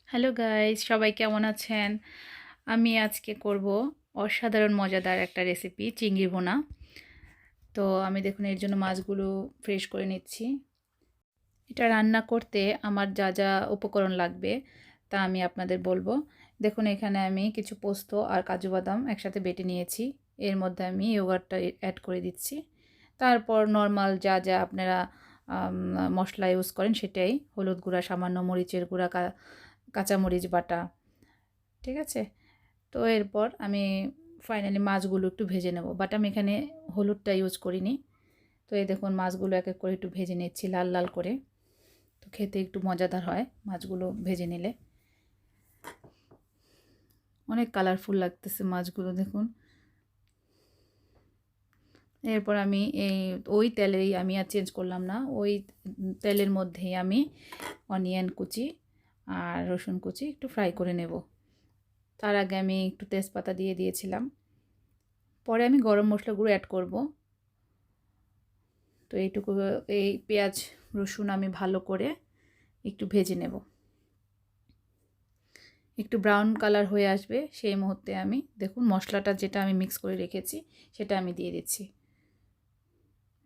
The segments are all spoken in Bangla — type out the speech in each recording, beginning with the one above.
হ্যালো গাইস, সবাই কেমন আছেন? আমি আজকে করব অসাধারণ মজাদার একটা রেসিপি, চিংড়ি ভুনা। তো আমি দেখুন এর জন্য মাছগুলো ফ্রেশ করে নিচ্ছি। এটা রান্না করতে আমার যা যা উপকরণ লাগবে তা আমি আপনাদের বলবো। দেখুন এখানে আমি কিছু পোস্ত আর কাজু বাদাম একসাথে বেটে নিয়েছি। এর মধ্যে আমি ইয়োগার্টটা অ্যাড করে দিচ্ছি। তারপর নর্মাল যা যা আপনারা মশলা ইউজ করেন সেটাই, হলুদ গুঁড়া, সামান্য মরিচের গুঁড়া, কাঁচামরিচ বাটা, ঠিক আছে? তো এরপর আমি ফাইনালি মাছগুলো একটু ভেজে নেব, বাট আমি এখানে হলুদটা ইউজ করিনি। তো এই দেখুন মাছগুলো এক এক করে একটু ভেজে নিচ্ছি লাল লাল করে। তো খেতে একটু মজাদার হয় মাছগুলো ভেজে নিলে। অনেক কালারফুল লাগতেছে মাছগুলো, দেখুন। এরপর আমি ওই তেলেই আমি আর চেঞ্জ করলাম না, ওই তেলের মধ্যেই আমি অনিয়ন কুচি আর রসুন কুচি একটু ফ্রাই করে নেব। তার আগে আমি একটু তেজপাতা দিয়ে দিয়েছিলাম। পরে আমি গরম মশলা গুঁড়ো অ্যাড করব। তো এইটুকু, এই পেঁয়াজ রসুন আমি ভালো করে একটু ভেজে নেব। একটু ব্রাউন কালার হয়ে আসবে সেই মুহূর্তে আমি দেখুন মশলাটা যেটা আমি মিক্স করে রেখেছি সেটা আমি দিয়ে দিচ্ছি।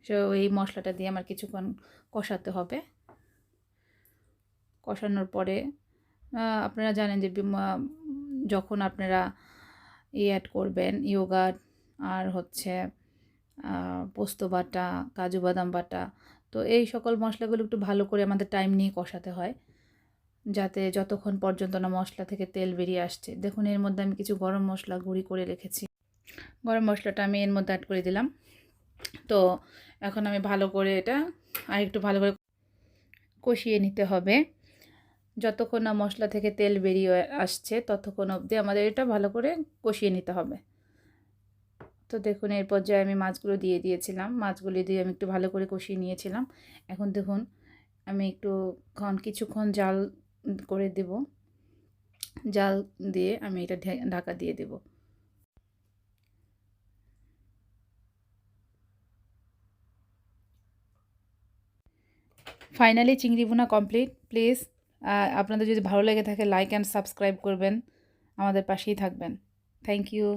সো এই মশলাটা দিয়ে আমার কিছুক্ষণ কষাতে হবে। কষানোর পরে আপনারা জানেন যে যখন আপনারা অ্যাড করবেন ইয়োগার্ট আর হচ্ছে পোস্ত বাটা, কাজু বাদাম বাটা, তো এই সকল মশলাগুলো একটু ভালো করে আমাদের টাইম নিয়ে কষাতে হয়, যাতে যতক্ষণ পর্যন্ত না মশলা থেকে তেল বেরিয়ে আসছে। দেখুন এর মধ্যে আমি কিছু গরম মশলা গুঁড়ি করে রেখেছি। গরম মশলাটা আমি এর মধ্যে অ্যাড করে দিলাম। তো এখন আমি ভালো করে এটা আর একটু ভালো করে কষিয়ে নিতে হবে। যতক্ষণ না মশলা থেকে তেল বেরিয়ে আসছে ততক্ষণ অবধি আমাদের এটা ভালো করে কষিয়ে নিতে হবে। তো দেখুন এই পর্যায়ে আমি মাছগুলো দিয়ে দিয়েছিলাম। মাছগুলো দিয়ে আমি একটু ভালো করে কষিয়ে নিয়েছিলাম। এখন দেখুন আমি একটু কিছুক্ষণ জাল করে দেব। জাল দিয়ে আমি এটা ঢাকা দিয়ে দেব। ফাইনালি চিংড়ি ভুনা কমপ্লিট। প্লিজ আপনাদের যদি ভালো লেগে থাকে লাইক অ্যান্ড সাবস্ক্রাইব করবেন, আমাদের পাশেই থাকবেন। Thank you.